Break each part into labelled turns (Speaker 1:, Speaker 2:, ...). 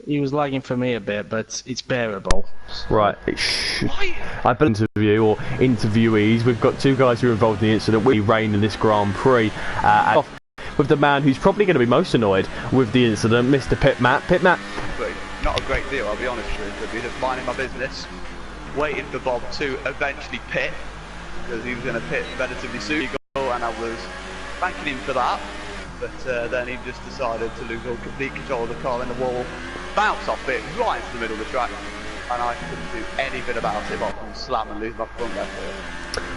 Speaker 1: He was lagging for me a bit, but it's bearable.
Speaker 2: Right. I believe interview or interviewees. We've got two guys who were involved in the incident. We reign in this Grand Prix. With the man who's probably going to be most annoyed with the incident, Mr. Pitmat. Pitmat.
Speaker 3: Not a great deal, I'll be honest with you. Just minding my business, waiting for Bob to eventually pit, because he was going to pit relatively soon, and I was thanking him for that. But then he just decided to lose all complete control of the car in the wall, bounce off it right into the middle of the track, and I couldn't do anything about it apart from slam and lose my front left wheel.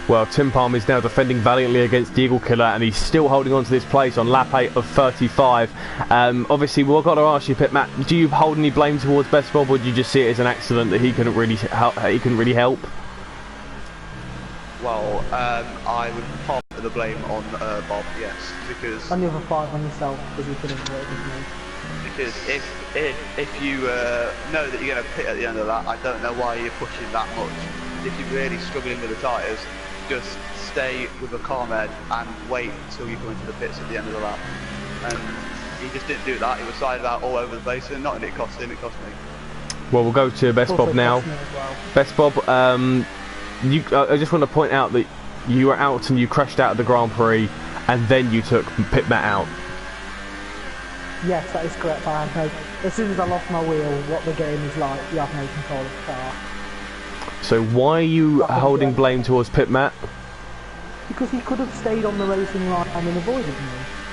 Speaker 2: Well, Tim Palm is now defending valiantly against the Eagle Killer, and he's still holding on to this place on lap 8 of 35. Obviously, we've got to ask you, Pit Matt, do you hold any blame towards Best Bob, or do you just see it as an accident that he couldn't really help?
Speaker 3: Well, I would pop the blame on Bob, yes, because
Speaker 4: on the other 5 on yourself, because you couldn't work with me.
Speaker 3: Because if you know that you're going to pit at the end of that, I don't know why you're pushing that much. If you're really struggling with the tyres, just stay with a calm head and wait until you come into the pits at the end of the lap. And he just didn't do that. He was sided out all over the place, and not only it cost him, it cost me.
Speaker 2: Well, we'll go to Best Bob now.
Speaker 4: Well.
Speaker 2: Best Bob, I just want to point out that you were out and you crashed out of the Grand Prix, and then you took Pit Matt out.
Speaker 4: Yes, that is correct. I have no. As soon as I lost my wheel, what the game is like, you have no control of the car.
Speaker 2: So why are you holding blame towards Pit Matt?
Speaker 4: Because he could have stayed on the racing line and avoided me.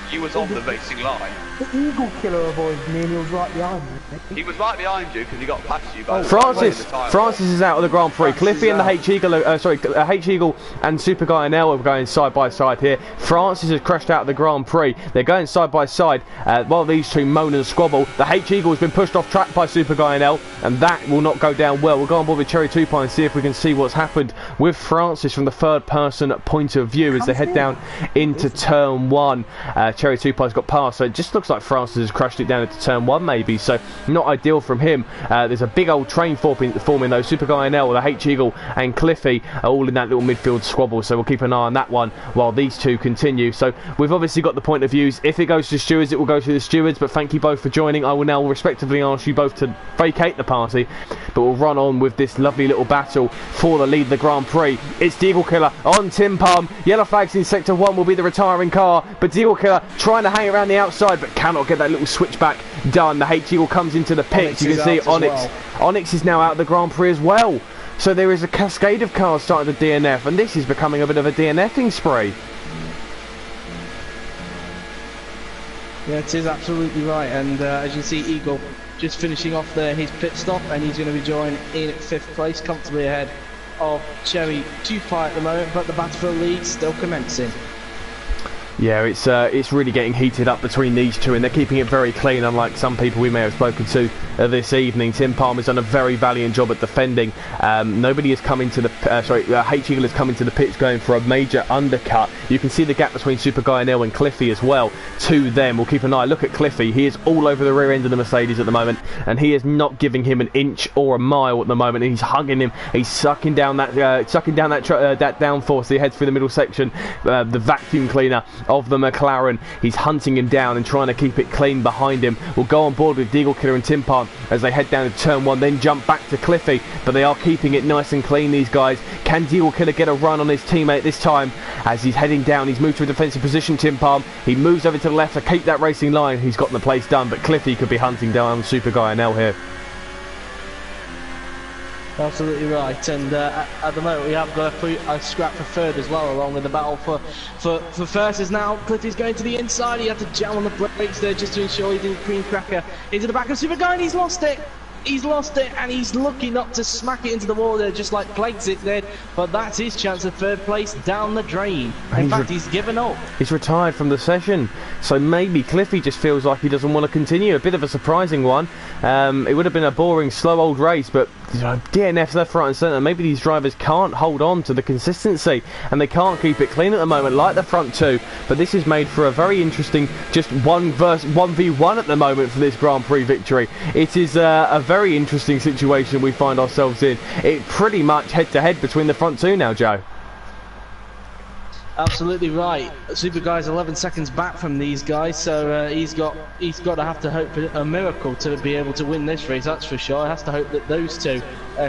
Speaker 3: He was on the racing line.
Speaker 4: The Eagle Killer avoided me and he was right behind me.
Speaker 3: He was right behind you because he got past you. By
Speaker 2: Francis is out of the Grand Prix. Cliffy and the H-Eagle, H-Eagle and Super Guy and L are going side by side here. Francis has crashed out of the Grand Prix. They're going side by side while these two moan and squabble. The H-Eagle has been pushed off track by Super Guy and L, and that will not go down well. We'll go on board with Cherry 2 Pie and see if we can see what's happened with Francis from the third person point of view as they head down into turn 1. Cherry 2 Pie's got past, so it just looks like Francis has crashed it down into turn 1 maybe, so not ideal from him. There's a big old train forming though. Super Guy and L, the H-Eagle and Cliffy are all in that little midfield squabble, so we'll keep an eye on that one while these two continue. So we've obviously got the point of views. If it goes to the stewards, it will go to the stewards, but thank you both for joining. I will now respectively ask you both to vacate the party, but we'll run on with this lovely little battle for the lead of the Grand Prix. It's the Eagle Killer on Tim Palm. Yellow flags in sector 1 will be the retiring car, but the Eagle Killer trying to hang around the outside but cannot get that little switchback done. The H-Eagle comes into the pits. You can see Onyx. Onyx is now out of the Grand Prix as well. So there is a cascade of cars starting to DNF, and this is becoming a bit of a DNFing spree.
Speaker 1: Yeah, it is absolutely right, and as you see, Eagle just finishing off there his pit stop, and he's going to be joined in at 5th place, comfortably ahead of Cherry 2 Pie at the moment, but the battle for the lead still commencing.
Speaker 2: Yeah, it's really getting heated up between these two, and they're keeping it very clean, unlike some people we may have spoken to this evening. Tim Palmer's done a very valiant job at defending. Nobody has come into the H-Eagle has come into the pits going for a major undercut. You can see the gap between Super Guy and El and Cliffy as well. To them, we'll keep an eye. Look at Cliffy. He is all over the rear end of the Mercedes at the moment, and he is not giving him an inch or a mile at the moment. He's hugging him. He's sucking down that downforce. He heads through the middle section. The vacuum cleaner of the McLaren. He's hunting him down and trying to keep it clean behind him. We'll go on board with Eagle Killer and Tim Palm as they head down to turn 1, then jump back to Cliffy, but they are keeping it nice and clean, these guys. Can Eagle Killer get a run on his teammate this time? As he's heading down, he's moved to a defensive position, Tim Palm. He moves over to the left to keep that racing line. He's gotten the place done, but Cliffy could be hunting down Super Guy now here.
Speaker 1: Absolutely right, and at the moment we have got a scrap for third as well, along with the battle for first. Is now Cliffy's going to the inside. He had to jam on the brakes there just to ensure he didn't cream cracker into the back of Super Guy, and he's lost it. He's lost it, and he's lucky not to smack it into the wall there, just like Plagues it did. But that's his chance of third place down the drain. In fact, he's given up.
Speaker 2: He's retired from the session, so maybe Cliffy just feels like he doesn't want to continue. A bit of a surprising one. It would have been a boring, slow old race, but DNFs left, right and centre. Maybe these drivers can't hold on to the consistency, and they can't keep it clean at the moment, like the front two. But this is made for a very interesting, just 1v1 at the moment for this Grand Prix victory. It is a very interesting situation we find ourselves in. It pretty much head to head between the front two now, Joe.
Speaker 1: Absolutely right. Super Guy's 11 seconds back from these guys, so he's got to have to hope for a miracle to be able to win this race. That's for sure. He has to hope that those two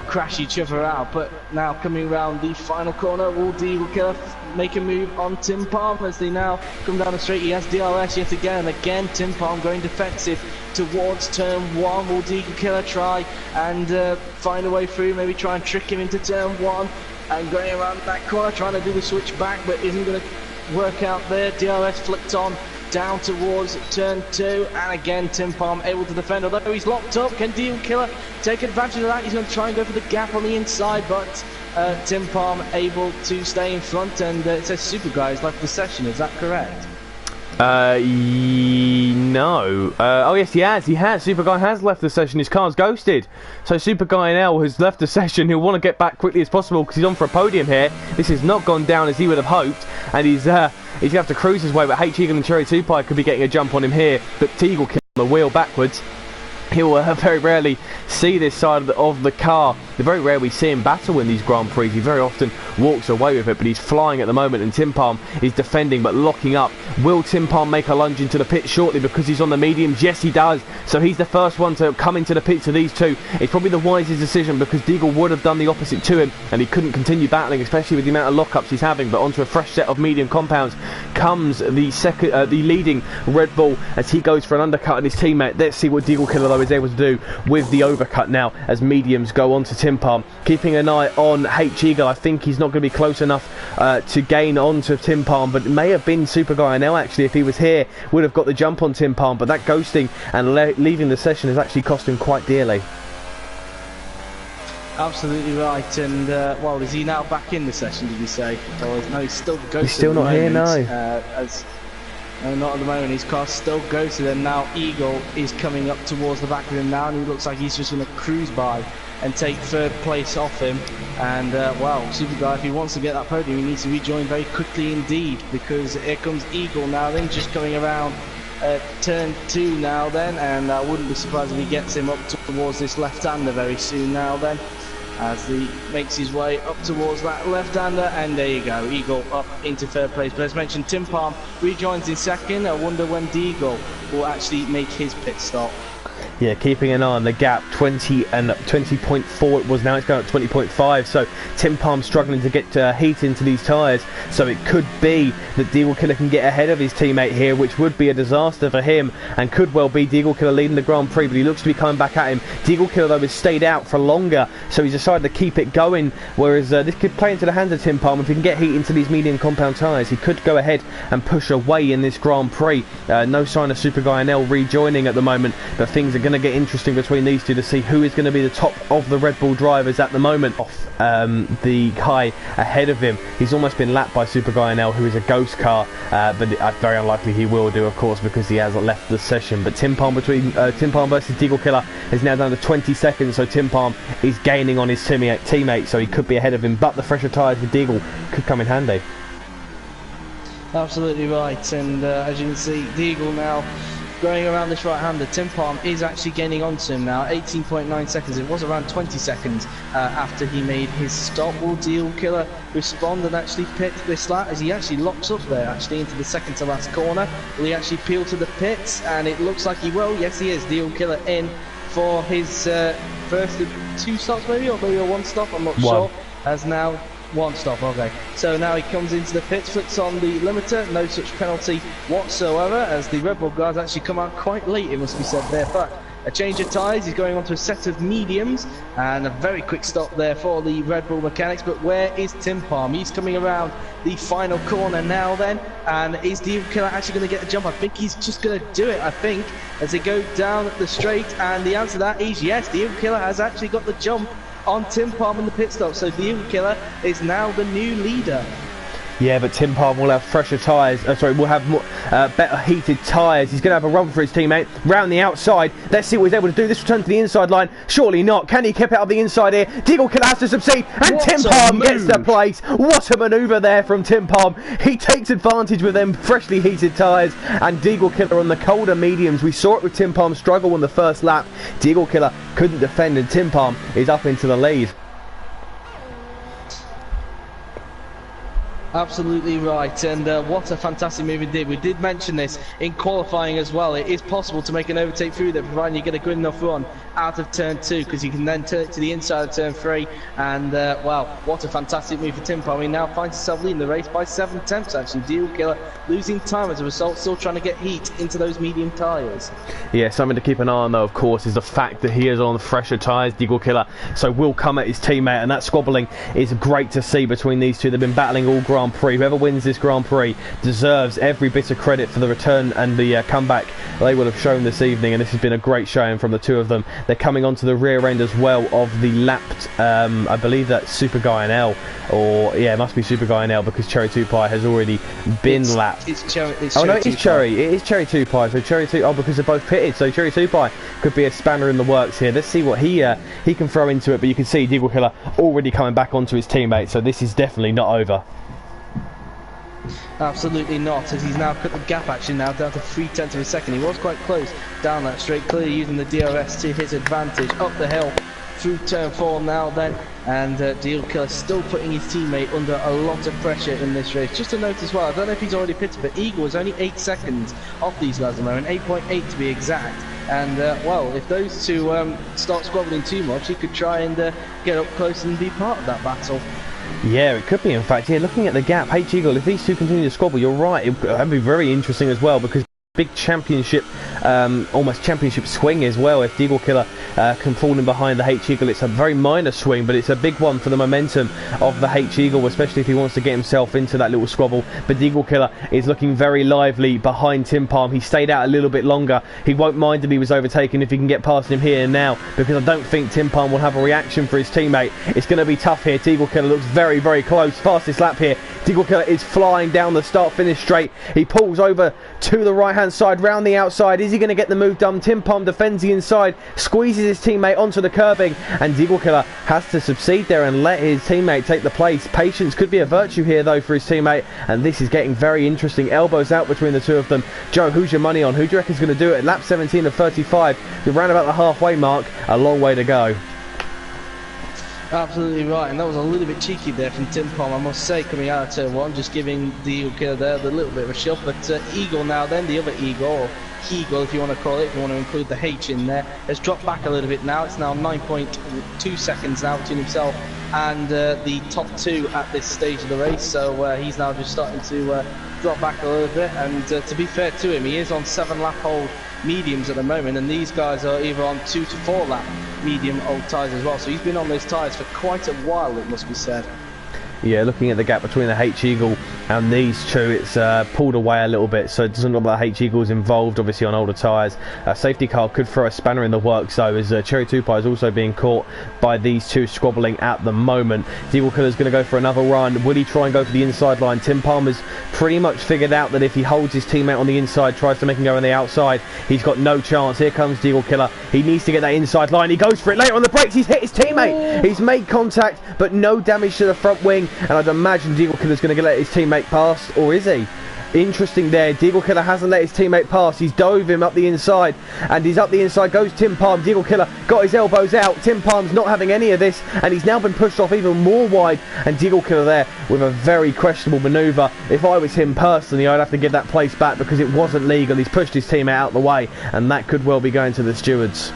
Speaker 1: crash each other out. But now coming around the final corner, will Eagle Killer make a move on Tim Palm as they now come down the straight? He has DRS yet again, and again Tim Palm going defensive towards turn 1. Will Eagle Killer try and find a way through? Maybe try and trick him into turn 1. And going around that corner, trying to do the switch back, but isn't going to work out there. DRS flicked on down towards turn 2, and again Tim Palm able to defend, although he's locked up. Can Eagle Killer take advantage of that? He's going to try and go for the gap on the inside, but Tim Palm able to stay in front, and it says Super Guy has left the session. Is that correct?
Speaker 2: No. Oh yes, he has. Super Guy has left the session. His car's ghosted. So Super Guy now has left the session. He'll want to get back quickly as possible because he's on for a podium here. This has not gone down as he would have hoped, and he's going to have to cruise his way. But H-Eagle and Cherry 2 Pie could be getting a jump on him here. But Eagle Killer on the wheel backwards. He'll very rarely see this side of the car. Very rare we see him battle in these Grand Prix. He very often walks away with it, but he's flying at the moment, and Tim Palm is defending but locking up. Will Tim Palm make a lunge into the pit shortly because he's on the mediums? Yes, he does. So he's the first one to come into the pits of these two. It's probably the wisest decision because Deagle would have done the opposite to him, and he couldn't continue battling, especially with the amount of lockups he's having. But onto a fresh set of medium compounds comes the leading Red Bull as he goes for an undercut on his teammate. Let's see what Deagle Killer though is able to do with the overcut now as mediums go on to Tim Palm. Keeping an eye on H-Eagle. I think he's not going to be close enough to gain onto Tim Palm, but it may have been Super Guy now actually, if he was here, would have got the jump on Tim Palm, but that ghosting and leaving the session has actually cost him quite dearly.
Speaker 1: Absolutely right, and well, is he now back in the session, did you say? Or no, he's still ghosted.
Speaker 2: He's still not here, no.
Speaker 1: No, not at the moment. His car's still ghosted, and now Eagle is coming up towards the back of him now, and he looks like he's just going to cruise by and take third place off him. And well, Super Guy, if he wants to get that podium, he needs to rejoin very quickly indeed, because here comes Eagle now then, just coming around turn 2 now then, and I wouldn't be surprised if he gets him up towards this left-hander very soon now then, as he makes his way up towards that left-hander. And there you go, Eagle up into third place. But as mentioned, Tim Palm rejoins in second. I wonder when Eagle will actually make his pit stop.
Speaker 2: Yeah, keeping an eye on the gap, 20 and 20.4 it was, now it's going up 20.5, so Tim Palm struggling to get heat into these tyres, so it could be that Deagle Killer can get ahead of his teammate here, which would be a disaster for him, and could well be Deagle Killer leading the Grand Prix, but he looks to be coming back at him. Deagle Killer though has stayed out for longer, so he's decided to keep it going, whereas this could play into the hands of Tim Palm. If he can get heat into these medium compound tyres, he could go ahead and push away in this Grand Prix. No sign of Super Guy NL rejoining at the moment, but things are going to get interesting between these two to see who is going to be the top of the Red Bull drivers at the moment. Off the guy ahead of him, he's almost been lapped by Super Guy NL, who is a ghost car, but very unlikely he will do, of course, because he has left the session. But Tim Palm between Tim Palm versus Deagle Killer is now down to 20 seconds, so Tim Palm is gaining on his teammate, so he could be ahead of him, but the fresher tyres for Deagle could come in handy.
Speaker 1: Absolutely right, and as you can see, Deagle now going around this right-hander. Tim Palm is actually gaining onto him now, 18.9 seconds. It was around 20 seconds after he made his stop. Will Deagle Killer respond and actually pit this lap as he actually locks up there, actually into the second to last corner? Will he actually peel to the pits? And it looks like he will. Yes, he is. Deagle Killer in for his first 2 stops, maybe, or maybe a 1 stop. I'm not sure. As now 1 stop, okay. So now he comes into the pits, flicks on the limiter, no such penalty whatsoever, as the Red Bull guys actually come out quite late, it must be said there. But a change of tyres, he's going on to a set of mediums, and a very quick stop there for the Red Bull mechanics. But where is Tim Palm? He's coming around the final corner now then, and is Deagle Killer actually going to get a jump? I think he's just going to do it, I think, as they go down the straight, and the answer to that is yes, Deagle Killer has actually got the jump on Tim Palm in the pit stop, so Deagle Killer is now the new leader.
Speaker 2: Yeah, but Tim Palm will have fresher tyres, will have more, better heated tyres. He's going to have a run for his teammate, round the outside. Let's see what he's able to do. This return to the inside line, surely not. Can he keep out of the inside here? Deagle Killer has to succeed, and Tim Palm gets the place. What a manoeuvre there from Tim Palm. He takes advantage with them freshly heated tyres, and Deagle Killer on the colder mediums. We saw it with Tim Palm struggle on the first lap. Deagle Killer couldn't defend, and Tim Palm is up into the lead.
Speaker 1: Absolutely right, and what a fantastic move he did. We did mention this in qualifying as well. It is possible to make an overtake through there, providing you get a good enough run out of turn 2, because you can then turn it to the inside of turn 3. And wow, what a fantastic move for Tim Palmer. He now finds himself leading the race by 7 tenths. Actually, Deal Killer losing time as a result, still trying to get heat into those medium tyres.
Speaker 2: Yeah, something to keep an eye on though, of course, is the fact that he is on fresher tyres, Deagle Killer, so will come at his teammate, and that squabbling is great to see between these two. They've been battling all Grand Prix. Whoever wins this Grand Prix deserves every bit of credit for the return and the comeback they will have shown this evening, and this has been a great showing from the two of them. They're coming onto the rear end as well of the lapped, I believe that's Super Guy and L, or yeah, it must be Super Guy and L, because Cherry 2 Pie has already been lapped.
Speaker 1: It's Cherry.
Speaker 2: Oh no, it is Cherry. It is Cherry 2 Pie. So Cherry 2. Oh, because they're both pitted. So Cherry 2 Pie could be a spanner in the works here. Let's see what he can throw into it. But you can see Deagle Killer already coming back onto his teammate. So this is definitely not over.
Speaker 1: Absolutely not, as he's now cut the gap actually now down to 0.3 of a second. He was quite close down that straight, clearly using the DRS to his advantage. Up the hill through turn 4 now then, and Deal Killer still putting his teammate under a lot of pressure in this race. Just a note as well, I don't know if he's already pitted, but Eagle is only 8 seconds off these guys at the moment, 8.8 to be exact. And well, if those two start squabbling too much, he could try and get up close and be part of that battle.
Speaker 2: Yeah, it could be, in fact. Yeah, looking at the gap, H-Eagle, if these two continue to squabble, you're right, it would be very interesting as well, because big championship, almost championship swing as well. If Deagle Killer can fall in behind the H-Eagle, it's a very minor swing, but it's a big one for the momentum of the H-Eagle, especially if he wants to get himself into that little squabble. But Deagle Killer is looking very lively behind Tim Palm. He stayed out a little bit longer. He won't mind if he was overtaken if he can get past him here and now, because I don't think Tim Palm will have a reaction for his teammate. It's going to be tough here. Deagle Killer looks very, very close. Fastest lap here. Deagle Killer is flying down the start-finish straight. He pulls over to the right-hand side, round the outside. Is he going to get the move done? Tim Palm defends the inside, squeezes his teammate onto the curbing, and Deagle Killer has to succeed there and let his teammate take the place. Patience could be a virtue here though for his teammate, and this is getting very interesting. Elbows out between the two of them. Joe, who's your money on? Who do you reckon is going to do it? Lap 17 of 35. You're around about the halfway mark. A long way to go.
Speaker 1: Absolutely right, and that was a little bit cheeky there from Tim Palm, I must say, coming out of turn 1, just giving the Killer there the little bit of a shove. But Eagle now then, the other Eagle, or Eagle if you want to call it, if you want to include the H in there, has dropped back a little bit now. It's now 9.2 seconds now between himself and the top 2 at this stage of the race, so he's now just starting to drop back a little bit. And to be fair to him, he is on 7-lap old mediums at the moment, and these guys are either on 2 to 4 lap medium old tyres as well, so he's been on those tyres for quite a while, it must be said.
Speaker 2: Yeah, looking at the gap between the H-Eagle and these two, it's pulled away a little bit, so it doesn't look like H-Eagle's involved, obviously, on older tyres. Safety car could throw a spanner in the works, though, as Cherry 2 Pie is also being caught by these two squabbling at the moment. Deagle Killer's going to go for another run. Will he try and go for the inside line? Tim Palmer's pretty much figured out that if he holds his teammate on the inside, tries to make him go on the outside, he's got no chance. Here comes Deagle Killer. He needs to get that inside line. He goes for it later on the brakes. He's hit his teammate. He's made contact, but no damage to the front wing. And I'd imagine Deagle Killer's going to let his teammate pass, or is he? Interesting there. Deagle Killer hasn't let his teammate pass. He's dove him up the inside, and he's up the inside goes Tim Palm. Deagle Killer got his elbows out. Tim Palm's not having any of this, and he's now been pushed off even more wide, and Deagle Killer there with a very questionable manoeuvre. If I was him personally, I'd have to give that place back because it wasn't legal. He's pushed his teammate out the way, and that could well be going to the stewards.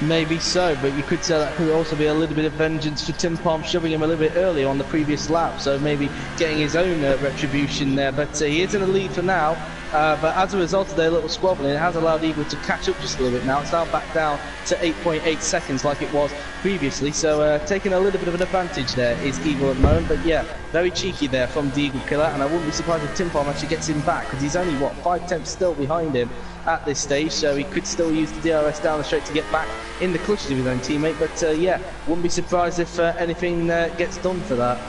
Speaker 1: Maybe so, but you could say that could also be a little bit of vengeance for Tim Palm shoving him a little bit earlier on the previous lap, so maybe getting his own retribution there. But he is in the lead for now, but as a result of their little squabbling, it has allowed Eagle to catch up just a little bit now. It's now back down to 8.8 seconds like it was previously, so taking a little bit of an advantage there is Eagle at the moment. But yeah, very cheeky there from the Eagle Killer, and I wouldn't be surprised if Tim Palm actually gets him back, because he's only, what, 5 tenths still behind him at this stage, so he could still use the DRS down the straight to get back in the clutches of his own teammate. But yeah, wouldn't be surprised if anything gets done for that.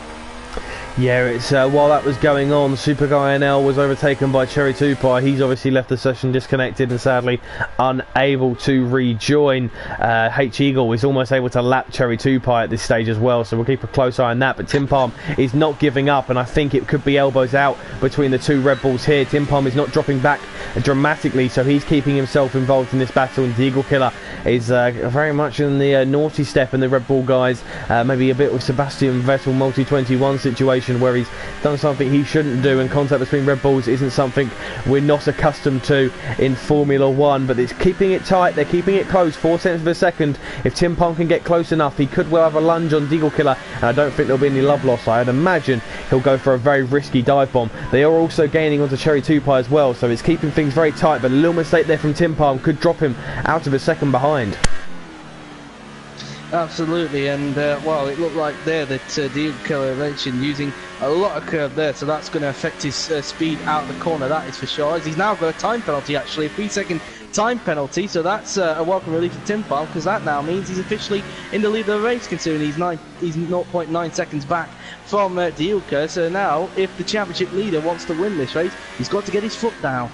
Speaker 2: Yeah, it's while that was going on, Super Guy NL was overtaken by Cherry 2 Pie. He's obviously left the session disconnected and sadly unable to rejoin. H-Eagle is almost able to lap Cherry 2 Pie at this stage as well, so we'll keep a close eye on that. But Tim Palm is not giving up, and I think it could be elbows out between the two Red Bulls here. Tim Palm is not dropping back dramatically, so he's keeping himself involved in this battle, and the Eagle Killer is very much in the naughty step in the Red Bull guys. Maybe a bit of Sebastian Vettel multi-21 situation position where he's done something he shouldn't do, and contact between Red Bulls isn't something we're not accustomed to in Formula 1, but it's keeping it tight, they're keeping it close, 0.4 of a second. If Tim Palm can get close enough, he could well have a lunge on Deagle Killer, and I don't think there'll be any love loss. I'd imagine he'll go for a very risky dive bomb. They are also gaining onto Cherry 2 Pie as well, so it's keeping things very tight, but a little mistake there from Tim Palm could drop him out of a second behind.
Speaker 1: Absolutely, and well, it looked like there that Deagle Killer mentioned using a lot of curve there, so that's going to affect his speed out of the corner, that is for sure. As he's now got a time penalty, actually, a 3-second time penalty, so that's a welcome relief for Tim Palm, because that now means he's officially in the lead of the race, considering he's 0.9 seconds back from Deagle Killer. So now, if the championship leader wants to win this race, he's got to get his foot down.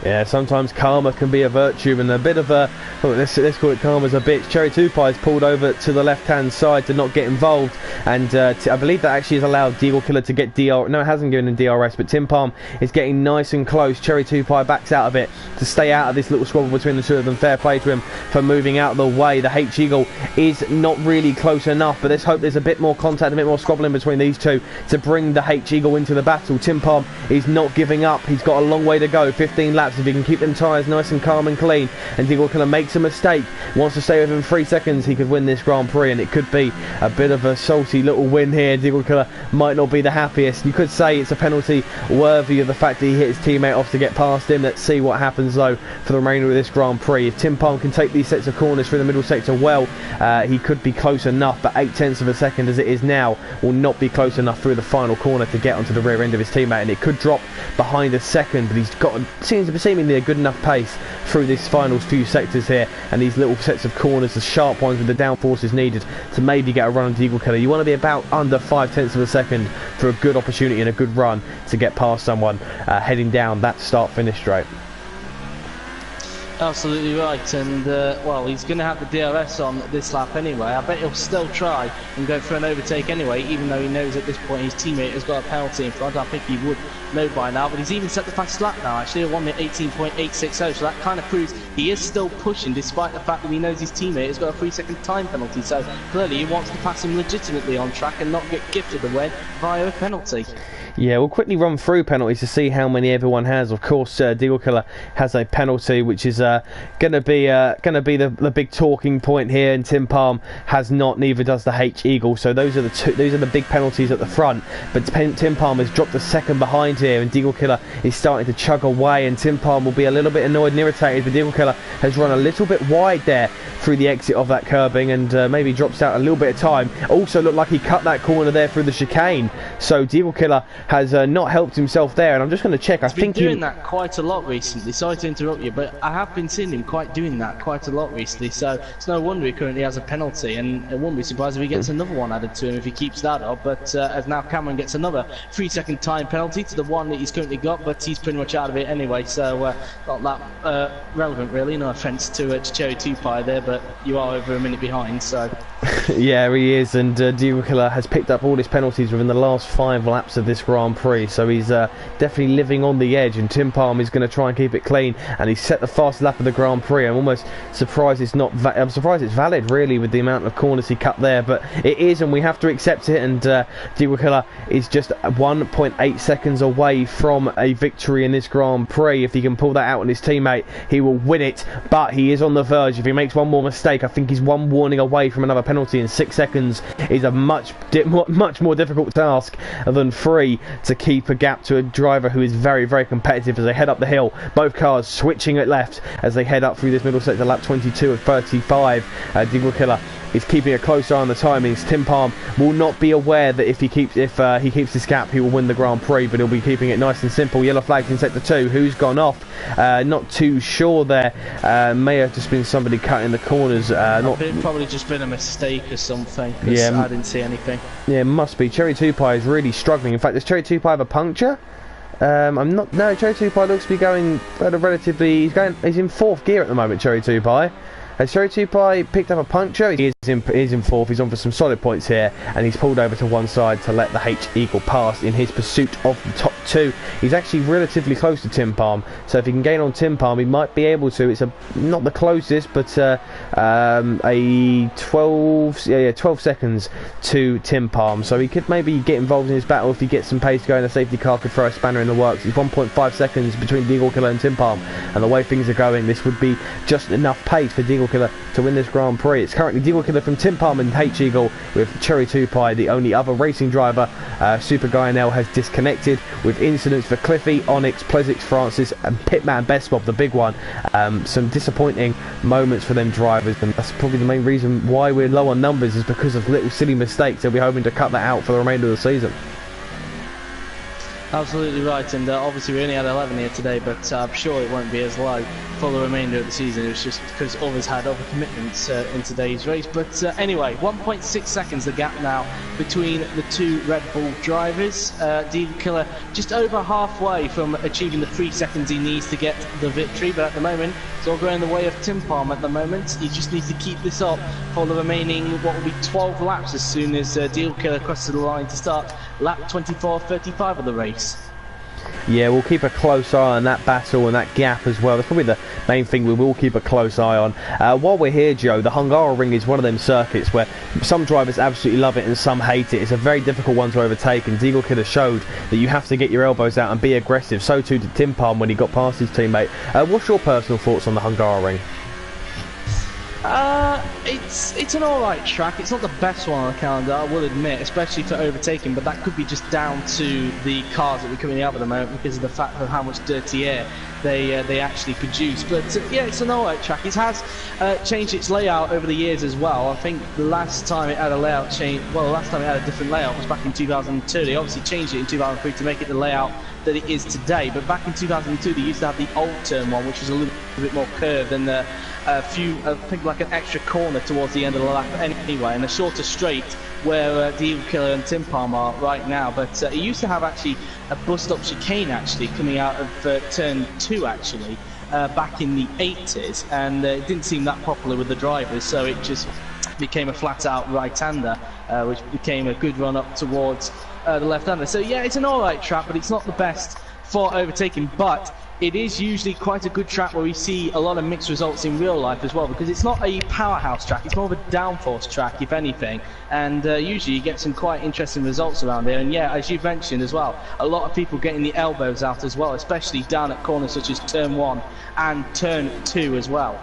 Speaker 2: Yeah, sometimes karma can be a virtue, and a bit of a, well, let's call it karma's a bitch. Cherry 2 Pie's pulled over to the left-hand side to not get involved, and I believe that actually has allowed Deagle Killer to get DR. No, it hasn't given him DRS, but Tim Palm is getting nice and close. Cherry 2 Pie backs out of it to stay out of this little squabble between the two of them. Fair play to him for moving out of the way. The H-Eagle is not really close enough, but let's hope there's a bit more contact, a bit more squabbling between these two to bring the H-Eagle into the battle. Tim Palm is not giving up. He's got a long way to go, 15 laps. If he can keep them tyres nice and calm and clean, and Deagle Killer makes a mistake, wants to stay within 3 seconds, he could win this Grand Prix, and it could be a bit of a salty little win here. Deagle Killer might not be the happiest. You could say it's a penalty worthy of the fact that he hit his teammate off to get past him. Let's see what happens though for the remainder of this Grand Prix. If Tim Palm can take these sets of corners through the middle sector well, he could be close enough, but 0.8 of a second as it is now will not be close enough through the final corner to get onto the rear end of his teammate, and it could drop behind a second, but he's got seemingly a good enough pace through this final few sectors here, and these little sets of corners, the sharp ones with the downforces needed to maybe get a run on Deagle Killer. You want to be about under 0.5 of a second for a good opportunity and a good run to get past someone heading down that start-finish straight.
Speaker 1: Absolutely right, and well, he's going to have the DRS on this lap anyway. I bet he'll still try and go for an overtake anyway, even though he knows at this point his teammate has got a penalty in front. I think he would know by now, but he's even set the fastest lap now, actually, a 1:18.860, so that kind of proves he is still pushing despite the fact that he knows his teammate has got a 3-second time penalty, so clearly he wants to pass him legitimately on track and not get gifted the win via a penalty.
Speaker 2: Yeah, we'll quickly run through penalties to see how many everyone has. Of course, Deagle Killer has a penalty, which is going to be the big talking point here, and Tim Palm has not. Neither does the H-Eagle. So those are the two. Those are the big penalties at the front. But Tim Palm has dropped a second behind here, and Deagle Killer is starting to chug away. And Tim Palm will be a little bit annoyed and irritated, but Deagle Killer has run a little bit wide there through the exit of that curbing, and maybe drops out a little bit of time. Also looked like he cut that corner there through the chicane. So Deagle Killer has not helped himself there, and I'm just going to check. I think
Speaker 1: he's been doing that quite a lot recently. Sorry to interrupt you, but I have been seeing him doing that quite a lot recently, so it's no wonder he currently has a penalty, and it wouldn't be surprised if he gets another one added to him if he keeps that up. But as now Cameron gets another 3-second time penalty to the one that he's currently got, but he's pretty much out of it anyway, so not that relevant really. No offence to Cherry 2 Pie there, but you are over a minute behind, so...
Speaker 2: Yeah, he is, and Deagle Killer has picked up all his penalties within the last 5 laps of this Grand Prix, so he's definitely living on the edge, and Tim Palm is going to try and keep it clean, and he's set the fastest lap of the Grand Prix. I'm almost surprised it's not I'm surprised it's valid really with the amount of corners he cut there, but it is, and we have to accept it, and Deagle Killer is just 1.8 seconds away from a victory in this Grand Prix. If he can pull that out on his teammate, he will win it, but he is on the verge. If he makes one more mistake, I think he's one warning away from another penalty, and 6 seconds is a much more difficult task than 3 to keep a gap to a driver who is very, very competitive as they head up the hill. Both cars switching at left as they head up through this middle sector, lap 22 of 35. Deagle Killer is keeping a close eye on the timings. Tim Palm will not be aware that if he keeps this gap, he will win the Grand Prix, but he'll be keeping it nice and simple. Yellow flags in sector 2. Who's gone off? Not too sure there. May have just been somebody cutting the corners.
Speaker 1: Probably just been a mistake or something. Yeah, I didn't see anything.
Speaker 2: Yeah, must be. Cherry 2 Pie is really struggling. In fact, does Cherry 2 Pie have a puncture? No, Cherry 2 Pie looks to be going at a relatively. He's in 4th gear at the moment. Cherry 2 Pie. Has Cherry 2 Pie picked up a puncture? He is in fourth. He's on for some solid points here, and he's pulled over to one side to let the H Eagle pass in his pursuit of the top two. He's actually relatively close to Tim Palm, so if he can gain on Tim Palm, he might be able to. It's not the closest, but a 12 seconds to Tim Palm, so he could maybe get involved in his battle if he gets some pace going. A safety car could throw a spanner in the works. It's 1.5 seconds between Deagle Killer and Tim Palm, and the way things are going, this would be just enough pace for Deagle Killer to win this Grand Prix. It's currently Deagle Killer from Tim Palm and H Eagle, with Cherry Tupai, the only other racing driver. Super Guyanel has disconnected, with incidents for Cliffy, Onyx, Pleasix, Francis, and Pitman Bestbob, the big one. Some disappointing moments for them drivers, and that's probably the main reason why we're low on numbers, is because of little silly mistakes. They'll be hoping to cut that out for the remainder of the season.
Speaker 1: Absolutely right, and obviously we only had 11 here today, but I'm sure it won't be as low for the remainder of the season. It was just because others had other commitments in today's race. But anyway, 1.6 seconds the gap now between the two Red Bull drivers. Deagle Killer just over halfway from achieving the 3 seconds he needs to get the victory, but at the moment it's all going the way of Tim Palm at the moment. He just needs to keep this up for the remaining, what will be 12 laps, as soon as Deagle Killer crosses the line to start lap 24.35 of the race.
Speaker 2: Yeah, we'll keep a close eye on that battle and that gap as well. That's probably the main thing we will keep a close eye on. While we're here, Joe, the Hungarian is one of them circuits where some drivers absolutely love it and some hate it. It's a very difficult one to overtake, and Deagle Killer showed that you have to get your elbows out and be aggressive. So too did Tim Palm when he got past his teammate. What's your personal thoughts on the Hungarian?
Speaker 1: It's an alright track. It's not the best one on the calendar, I will admit, especially for overtaking, but that could be just down to the cars that we're coming out at the moment, because of the fact of how much dirty air they actually produce. But yeah, it's an alright track. It has changed its layout over the years as well. I think the last time it had a layout change, well, the last time it had a different layout was back in 2002. They obviously changed it in 2003 to make it the layout that it is today, but back in 2002 they used to have the old turn one, which was a little bit more curved, and a few, I think, like an extra corner towards the end of the lap anyway, and a shorter straight where Deagle Killer and Tim Palm are right now. But it used to have actually a bus-stop chicane actually coming out of turn 2 actually back in the 80s, and it didn't seem that popular with the drivers, so it just became a flat-out right-hander, which became a good run up towards the left-hander. So yeah, it's an alright track, but it's not the best for overtaking, but it is usually quite a good track where we see a lot of mixed results in real life as well, because it's not a powerhouse track, it's more of a downforce track if anything, and usually you get some quite interesting results around there. And yeah, as you've mentioned as well, a lot of people getting the elbows out as well, especially down at corners such as turn 1 and turn 2 as well.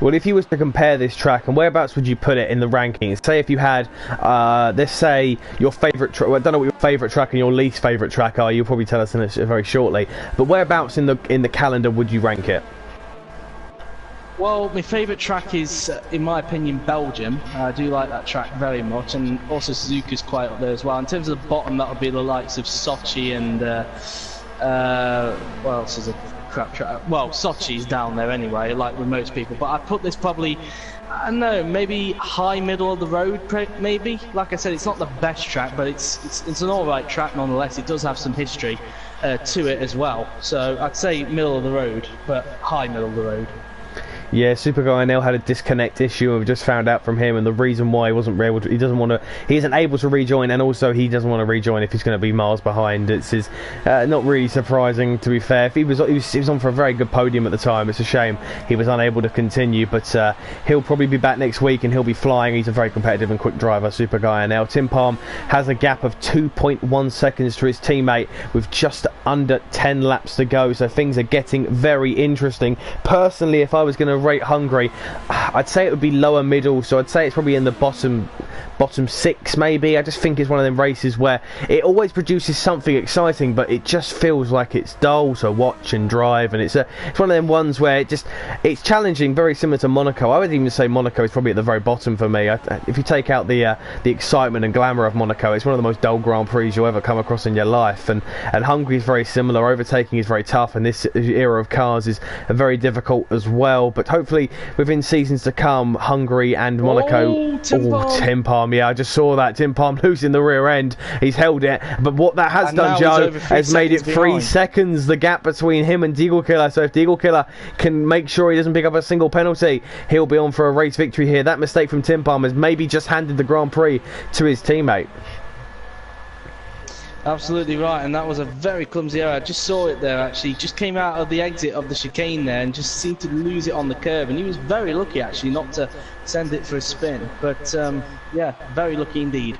Speaker 2: Well, if you was to compare this track, and whereabouts would you put it in the rankings? Say if you had, let's say, your favourite track. Well, I don't know what your favourite track and your least favourite track are. You'll probably tell us in very shortly. But whereabouts in the calendar would you rank it?
Speaker 1: Well, my favourite track is, in my opinion, Belgium. I do like that track very much, and also Suzuka's quite up there as well. In terms of the bottom, that would be the likes of Sochi and what else is it? Crap track. Well, Sochi's down there anyway, like with most people, but I'd put this probably, I don't know, maybe high middle of the road, maybe. Like I said, it's not the best track, but it's an alright track nonetheless. It does have some history to it as well, so I'd say middle of the road, but high middle of the road.
Speaker 2: Yeah, Super Guyanel had a disconnect issue, and we just found out from him, and the reason why he wasn't able to, he isn't able to rejoin, and also he doesn't want to rejoin if he's going to be miles behind. It's not really surprising, to be fair. If he was on for a very good podium at the time. It's a shame he was unable to continue, but he'll probably be back next week and he'll be flying. He's a very competitive and quick driver, Super Guyanel. Tim Palm has a gap of 2.1 seconds to his teammate with just under 10 laps to go, so things are getting very interesting. Personally, if I was going to rate Hungary, I'd say it would be lower middle, so I'd say it's probably in the bottom 6 maybe. I just think it's one of them races where it always produces something exciting, but it just feels like it's dull to watch and drive, and it's one of them ones where it's challenging, very similar to Monaco. I would even say Monaco is probably at the very bottom for me. If you take out the excitement and glamour of Monaco, it's one of the most dull Grand Prix you'll ever come across in your life, and Hungary is very similar. Overtaking is very tough, and this era of cars is very difficult as well, but hopefully within seasons to come, Hungary and Monaco. Tim Palm, yeah, I just saw that. Tim Palm losing the rear end. He's held it, but what that has done, Joe, has made it 3 seconds, the gap between him and Deagle Killer. So if Deagle Killer can make sure he doesn't pick up a single penalty, he'll be on for a race victory here. That mistake from Tim Palm has maybe just handed the Grand Prix to his teammate.
Speaker 1: Absolutely right, and that was a very clumsy error. I just saw it there actually, just came out of the exit of the chicane there and just seemed to lose it on the curve, and he was very lucky actually not to send it for a spin, but yeah, very lucky indeed.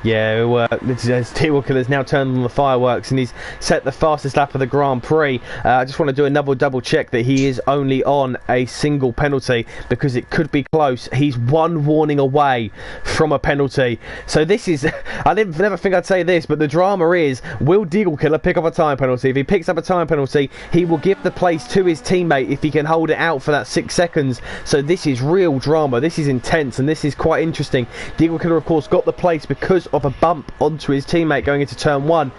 Speaker 2: Yeah, Deagle Killer's now turned on the fireworks and he's set the fastest lap of the Grand Prix. I just want to do another double check that he is only on a single penalty because it could be close. He's one warning away from a penalty. So this is, I never think I'd say this, but the drama is, will Deagle Killer pick up a time penalty? If he picks up a time penalty, he will give the place to his teammate if he can hold it out for that 6 seconds. So this is real drama, this is intense, and this is quite interesting. Deagle Killer, of course, got the place because of a bump onto his teammate going into turn 1.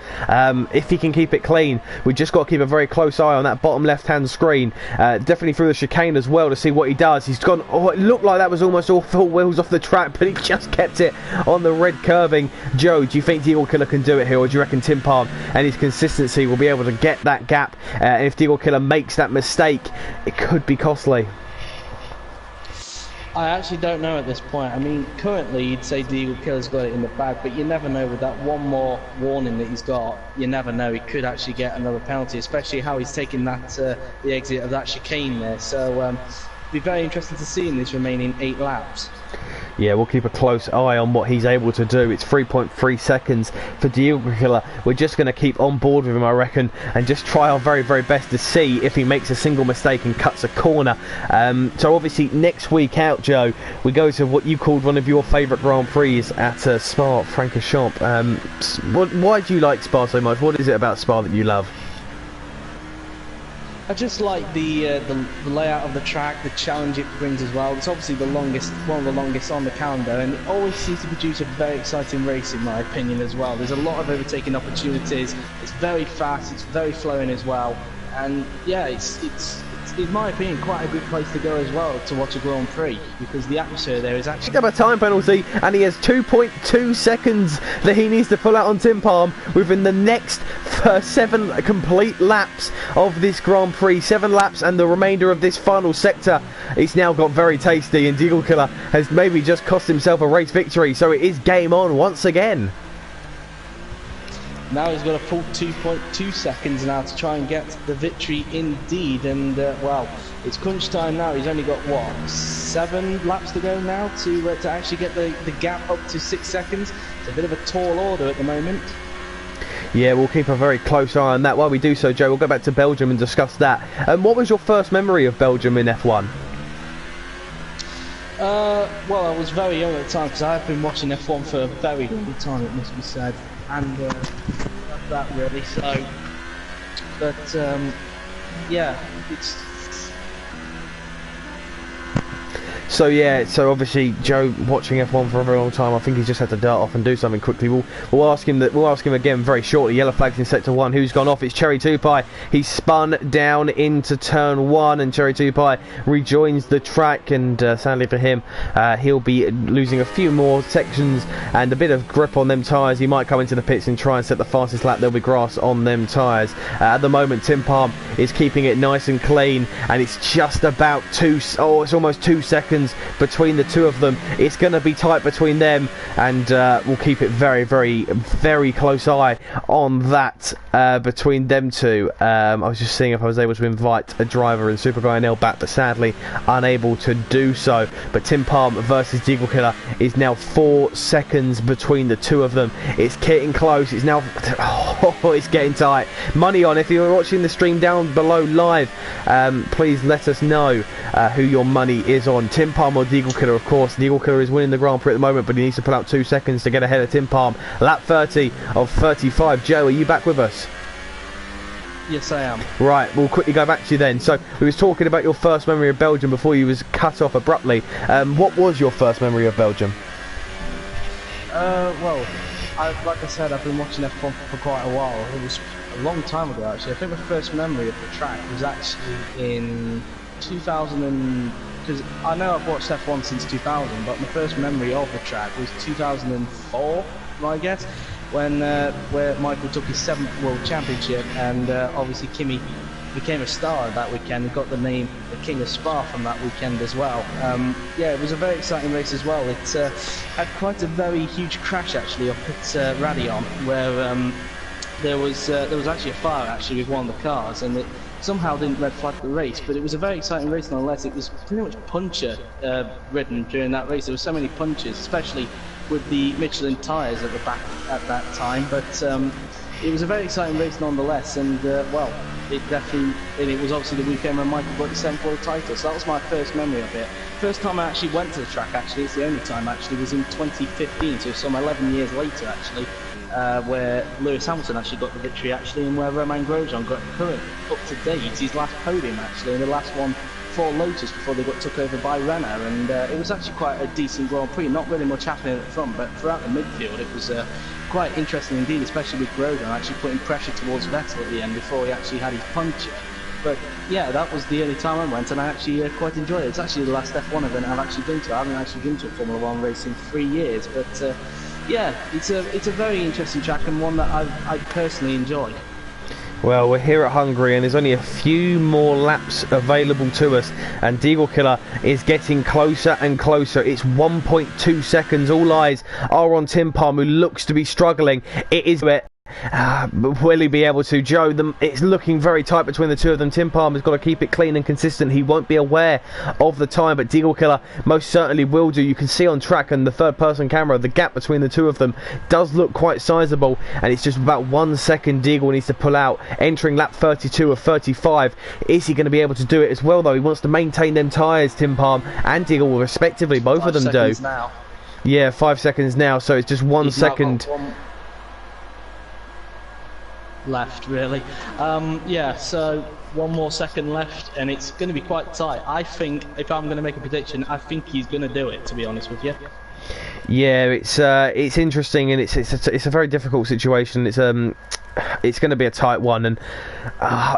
Speaker 2: If he can keep it clean, we've just got to keep a very close eye on that bottom left hand screen, definitely through the chicane as well, to see what he does. He's gone, oh, it looked like that was almost all 4 wheels off the track, but he just kept it on the red curving. Joe, do you think Deagle Killer can do it here, or do you reckon Tim Palm and his consistency will be able to get that gap, and if Deagle Killer makes that mistake, it could be costly?
Speaker 1: I actually don't know at this point. I mean, currently you'd say Deagle Killer's got it in the bag, but you never know with that one more warning that he's got. You never know, he could actually get another penalty, especially how he's taking that the exit of that chicane there. So it'll be very interesting to see in these remaining 8 laps.
Speaker 2: Yeah, we'll keep a close eye on what he's able to do. It's 3.3 seconds for Deagle Killer. We're just going to keep on board with him, I reckon, and just try our very, very best to see if he makes a single mistake and cuts a corner. So obviously next week out, Joe, we go to what you called one of your favourite Grand Prix at Spa-Francorchamps. Why do you like Spa so much? What is it about Spa that you love?
Speaker 1: I just like the layout of the track, the challenge it brings as well. It's obviously one of the longest on the calendar, and it always seems to produce a very exciting race in my opinion as well. There's a lot of overtaking opportunities, it's very fast, it's very flowing as well, and yeah, it's in my opinion quite a good place to go as well to watch a Grand Prix, because the atmosphere there is actually...
Speaker 2: Picked up a time penalty, and he has 2.2 seconds that he needs to pull out on Tim Palm within the next 7 complete laps of this Grand Prix. 7 laps and the remainder of this final sector. It's now got very tasty, and Deagle Killer has maybe just cost himself a race victory, so it is game on once again.
Speaker 1: Now he's got a full 2.2 seconds now to try and get the victory indeed, and well, it's crunch time now. He's only got what, 7 laps to go now to actually get the gap up to 6 seconds. It's a bit of a tall order at the moment.
Speaker 2: Yeah, we'll keep a very close eye on that. While we do so, Joe, we'll go back to Belgium and discuss that. What was your first memory of Belgium in F1?
Speaker 1: Well, I was very young at the time because I have been watching F1 for a very long time, it must be said, and that really. So, but yeah, it's.
Speaker 2: So yeah, so obviously Joe watching F1 for a very long time. I think he's just had to dart off and do something quickly. We'll ask him that. We'll ask him again very shortly. Yellow flags in sector 1. Who's gone off? It's Cherry Tupai. He's spun down into turn 1, and Cherry Tupai rejoins the track. And sadly for him, he'll be losing a few more sections and a bit of grip on them tyres. He might come into the pits and try and set the fastest lap. There'll be grass on them tyres. At the moment, Tim Palm is keeping it nice and clean, and it's just about it's almost 2 seconds between the two of them. It's going to be tight between them, and we'll keep it very, very, very close eye on that between them two. I was just seeing if I was able to invite a driver in Super Guy NL back, but sadly unable to do so. But Tim Palm versus Deagle Killer is now 4 seconds between the two of them. It's getting close. It's now it's getting tight. Money on. If you're watching the stream down below live, please let us know who your money is on, Tim Palm or Deagle Killer. Of course, Deagle Killer is winning the Grand Prix at the moment, but he needs to pull out 2 seconds to get ahead of Tim Palm. Lap 30 of 35. Joe, are you back with us?
Speaker 1: Yes, I am. Right,
Speaker 2: we'll quickly go back to you then. So, we was talking about your first memory of Belgium before you was cut off abruptly. What was your first memory of Belgium?
Speaker 1: Well, like I said, I've been watching F1 for quite a while. It was a long time ago, actually. I think my first memory of the track was actually in 2000 because I know I've watched F1 since 2000, but my first memory of the track was 2004, I guess, when where Michael took his 7th World Championship, and obviously Kimi became a star that weekend and got the name the King of Spa from that weekend as well. Yeah, it was a very exciting race as well. It had quite a very huge crash actually up at Radion, where there was actually a fire actually with one of the cars, and it somehow didn't red flag the race. But it was a very exciting race nonetheless. It was pretty much puncher ridden during that race. There were so many punches, especially with the Michelin tyres at the back at that time. But it was a very exciting race nonetheless, and well, it definitely, and it was obviously the weekend when Michael got the 7th world title, so that was my first memory of it. First time I actually went to the track, actually, it's the only time actually, was in 2015, so some 11 years later actually, where Lewis Hamilton actually got the victory actually, and where Romain Grosjean got current up to date his last podium actually, and the last one for Lotus before they got took over by Renault, and it was actually quite a decent Grand Prix. Not really much happening at the front, but throughout the midfield it was quite interesting indeed, especially with Grosjean actually putting pressure towards Vettel at the end before he actually had his puncture. But yeah, that was the only time I went, and I actually quite enjoyed it. It's actually the last F1 event I've actually been to. I haven't actually been to a Formula 1 race in 3 years, but yeah, it's a very interesting track and one that I personally enjoy.
Speaker 2: Well, we're here at Hungary and there's only a few more laps available to us, and Deagle Killer is getting closer and closer. It's 1.2 seconds. All eyes are on Tim Palm, who looks to be struggling. It is it. Will he be able to? Joe, it's looking very tight between the two of them. Tim Palm has got to keep it clean and consistent. He won't be aware of the time, but Deagle Killer most certainly will do. You can see on track and the third person camera the gap between the two of them does look quite sizable, and it's just about 1 second Deagle needs to pull out, entering lap 32 of 35. Is he going to be able to do it as well though? He wants to maintain them tyres, Tim Palm and Deagle respectively, both of them do.
Speaker 1: Now.
Speaker 2: Yeah, 5 seconds now, so it's just 1 second
Speaker 1: left really. Yeah, so 1 more second left and it's going to be quite tight. I think, if I'm going to make a prediction, I think he's going to do it, to be honest with you.
Speaker 2: Yeah, it's interesting, and it's a very difficult situation. It's going to be a tight one, and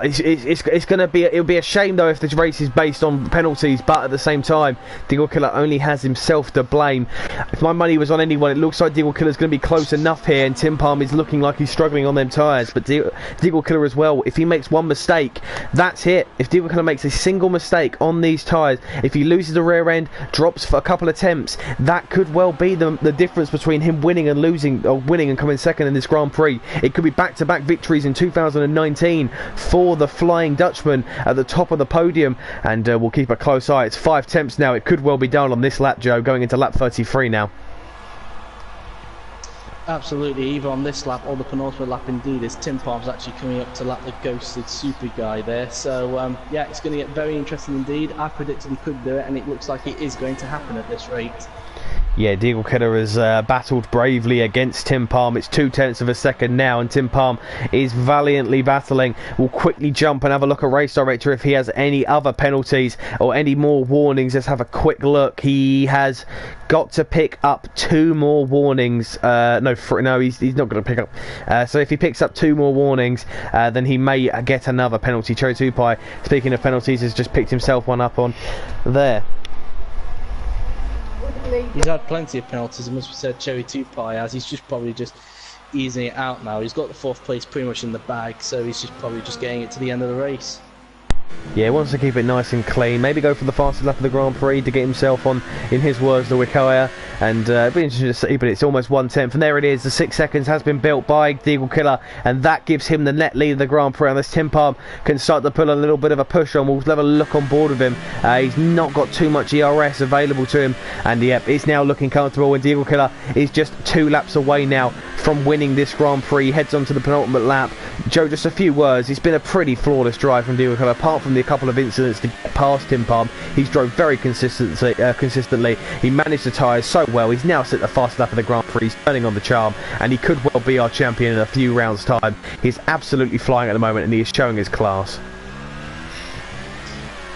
Speaker 2: it's going to be. It'll be a shame though if this race is based on penalties. But at the same time, Deagle Killer only has himself to blame. If my money was on anyone, it looks like Deagle Killer's going to be close enough here, and Tim Palm is looking like he's struggling on them tyres. But Deagle Killer as well. If he makes one mistake, that's it. If Deagle Killer makes a single mistake on these tyres, if he loses the rear end, drops for a couple attempts, that could well be the difference between him winning and losing, or winning and coming second in this Grand Prix. It could be back-to-back victories in 2019 for the Flying Dutchman at the top of the podium, and we'll keep a close eye. It's 5 attempts now. It could well be done on this lap, Joe, going into lap 33 now.
Speaker 1: Absolutely, either on this lap or the penultimate lap indeed, as Tim Palm's actually coming up to lap the ghosted super guy there. So yeah, it's going to get very interesting indeed. I predicted he could do it, and it looks like it is going to happen at this rate.
Speaker 2: Yeah, Deagle Killer has battled bravely against Tim Palm. It's 0.2 of a second now, and Tim Palm is valiantly battling. We'll quickly jump and have a look at Race Director if he has any other penalties or any more warnings. Let's have a quick look. He has got to pick up 2 more warnings. No, he's not going to pick up. So if he picks up 2 more warnings, then he may get another penalty. Cherry Tupai, speaking of penalties, has just picked himself one up on there.
Speaker 1: He's had plenty of penalties, and must be said, Cherry Tupai, as he's just probably just easing it out now. He's got the 4th place pretty much in the bag, so he's just probably just getting it to the end of the race.
Speaker 2: Yeah, he wants to keep it nice and clean. Maybe go for the fastest lap of the Grand Prix to get himself on, in his words, the Wikoya. And it'll be interesting to see, but it's almost 1/10. And there it is. The 6 seconds has been built by Deagle Killer, and that gives him the net lead of the Grand Prix. Unless Tim Palm can start to pull a little bit of a push on, we'll have a look on board with him. He's not got too much ERS available to him, and yep, it's now looking comfortable. And Deagle Killer is just 2 laps away now from winning this Grand Prix. He heads on to the penultimate lap. Joe, just a few words. It's been a pretty flawless drive from Deagle Killer, apart from the couple of incidents to get past Tim Palm. He's drove very consistently. He managed the tyres so well. He's now set the fastest lap of the Grand Prix. He's turning on the charm, and he could well be our champion in a few rounds' time. He's absolutely flying at the moment, and he is showing his class.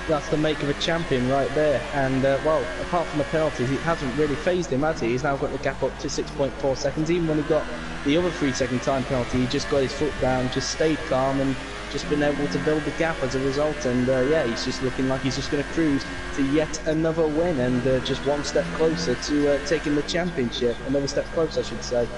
Speaker 1: That's the make of a champion right there, and well, apart from the penalties, it hasn't really phased him, has he? He's now got the gap up to 6.4 seconds. Even when he got the other 3 second time penalty, he just got his foot down, just stayed calm and just been able to build the gap as a result, and yeah, he's just looking like he's just going to cruise to yet another win, and just one step closer to taking the championship. Another step closer, I should say.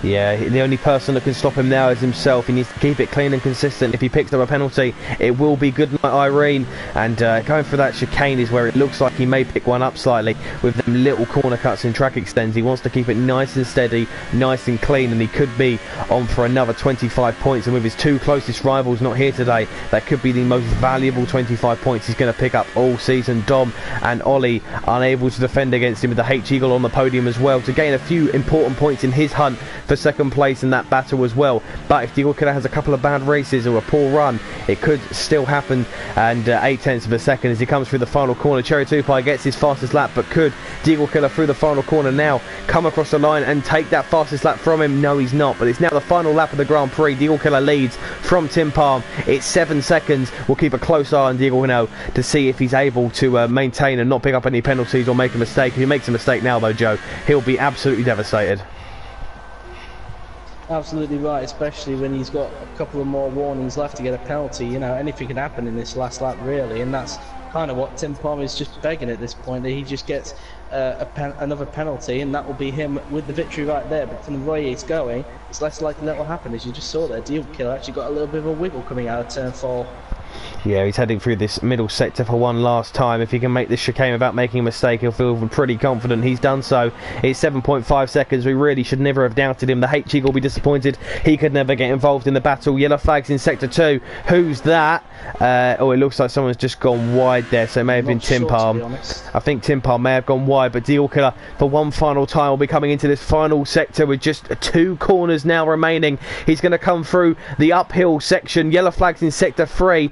Speaker 2: Yeah, the only person that can stop him now is himself. He needs to keep it clean and consistent. If he picks up a penalty, it will be good night, Irene. And going for that chicane is where it looks like he may pick one up slightly with them little corner cuts and track extends. He wants to keep it nice and steady, nice and clean, and he could be on for another 25 points. And with his two closest rivals not here today, that could be the most valuable 25 points he's going to pick up all season. Dom and Ollie unable to defend against him, with the H-Eagle on the podium as well, to gain a few important points in his hunt for second place in that battle as well. But if Diego Killer has a couple of bad races or a poor run, it could still happen. And 8/10 of a second as he comes through the final corner. Cherry Tupai gets his fastest lap, but could Diego Killer through the final corner now come across the line and take that fastest lap from him? No, he's not, but it's now the final lap of the Grand Prix. Diego Killer leads from Tim Palm. It's 7 seconds. We'll keep a close eye on Diego now to see if he's able to maintain and not pick up any penalties or make a mistake. If he makes a mistake now though, Joe, he'll be absolutely devastated.
Speaker 1: Absolutely right, especially when he's got a couple of more warnings left to get a penalty. You know, anything can happen in this last lap, really, and that's kind of what Tim Palm is just begging at this point, that he just gets another penalty, and that will be him with the victory right there. But from the way he's going, it's less likely that will happen, as you just saw there. Diego Killer actually got a little bit of a wiggle coming out of turn 4.
Speaker 2: Yeah, he's heading through this middle sector for one last time. If he can make this chicane without making a mistake, he'll feel pretty confident. He's done so. It's 7.5 seconds. We really should never have doubted him. The H-Eagle will be disappointed. He could never get involved in the battle. Yellow flags in sector 2. Who's that? Oh, it looks like someone's just gone wide there, so it may have been Tim Palm. I think Tim Palm may have gone wide, but Diego Killer for one final time will be coming into this final sector with just 2 corners now remaining. He's going to come through the uphill section. Yellow flags in sector 3.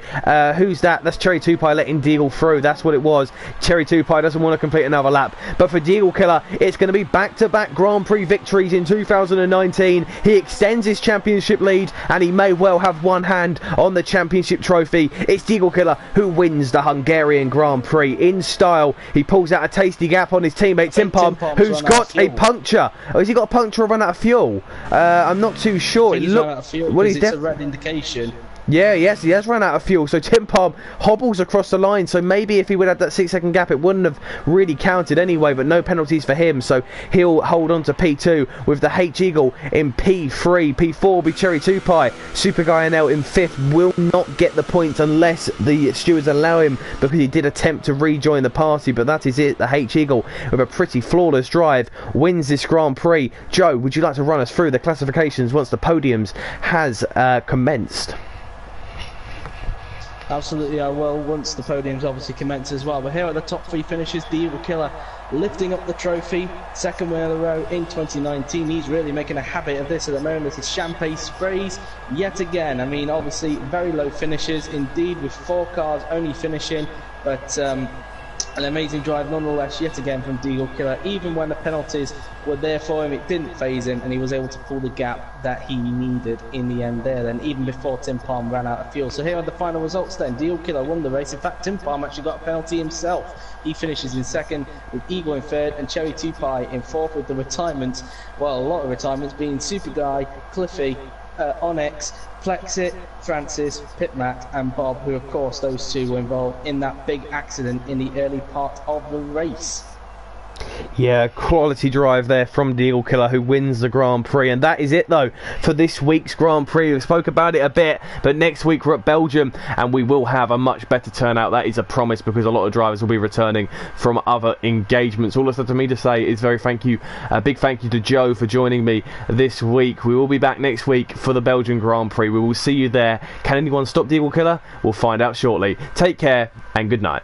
Speaker 2: Who's that? That's Cherry Tupai letting Diego through. That's what it was. Cherry Tupai doesn't want to complete another lap. But for Diego Killer, it's going to be back-to-back Grand Prix victories in 2019. He extends his championship lead, and he may well have one hand on the championship trophy. It's Diego Killer who wins the Hungarian Grand Prix in style. He pulls out a tasty gap on his teammate Tim Palm, who's got a puncture. Oh, has he got a puncture or run out of fuel? I'm not too sure.
Speaker 1: He's run out of fuel, well, it's a red indication.
Speaker 2: Yeah, yes, he has run out of fuel. So Tim Palm hobbles across the line. So maybe if he would have that 6-second gap, it wouldn't have really counted anyway. But no penalties for him. So he'll hold on to P2 with the H-Eagle in P3. P4 will be Cherry Tupai. Super Guy NL in 5th will not get the points unless the stewards allow him, because he did attempt to rejoin the party. But that is it. The H-Eagle, with a pretty flawless drive, wins this Grand Prix. Joe, would you like to run us through the classifications once the podiums has commenced?
Speaker 1: Absolutely, I will, once the podiums obviously commence as well. But here are the top 3 finishes. Diego Killer lifting up the trophy, 2nd win in a row in 2019. He's really making a habit of this at the moment. His champagne sprays yet again. I mean, obviously very low finishes indeed, with 4 cars only finishing, but an amazing drive nonetheless yet again from Diego Killer. Even when the penalties were there for him, it didn't faze him, and he was able to pull the gap that he needed in the end there, then even before Tim Palm ran out of fuel. So here are the final results then. Diego Killer won the race. In fact, Tim Palm actually got a penalty himself. He finishes in 2nd, with Eagle in 3rd, and Cherry Tupai in 4th, with the retirements, well, a lot of retirements, being Super Guy, Cliffy, Onyx, Plexit, Francis, Pitmat and Bob, who of course those 2 were involved in that big accident in the early part of the race.
Speaker 2: Yeah, quality drive there from Diego Killer, who wins the Grand Prix. And that is it though for this week's Grand Prix. We spoke about it a bit, but next week we're at Belgium and we will have a much better turnout. That is a promise, because a lot of drivers will be returning from other engagements. All that's left for me to say is a big thank you to Joe for joining me this week. We will be back next week for the Belgian Grand Prix. We will see you there. Can anyone stop Diego Killer? We'll find out shortly. Take care and good night.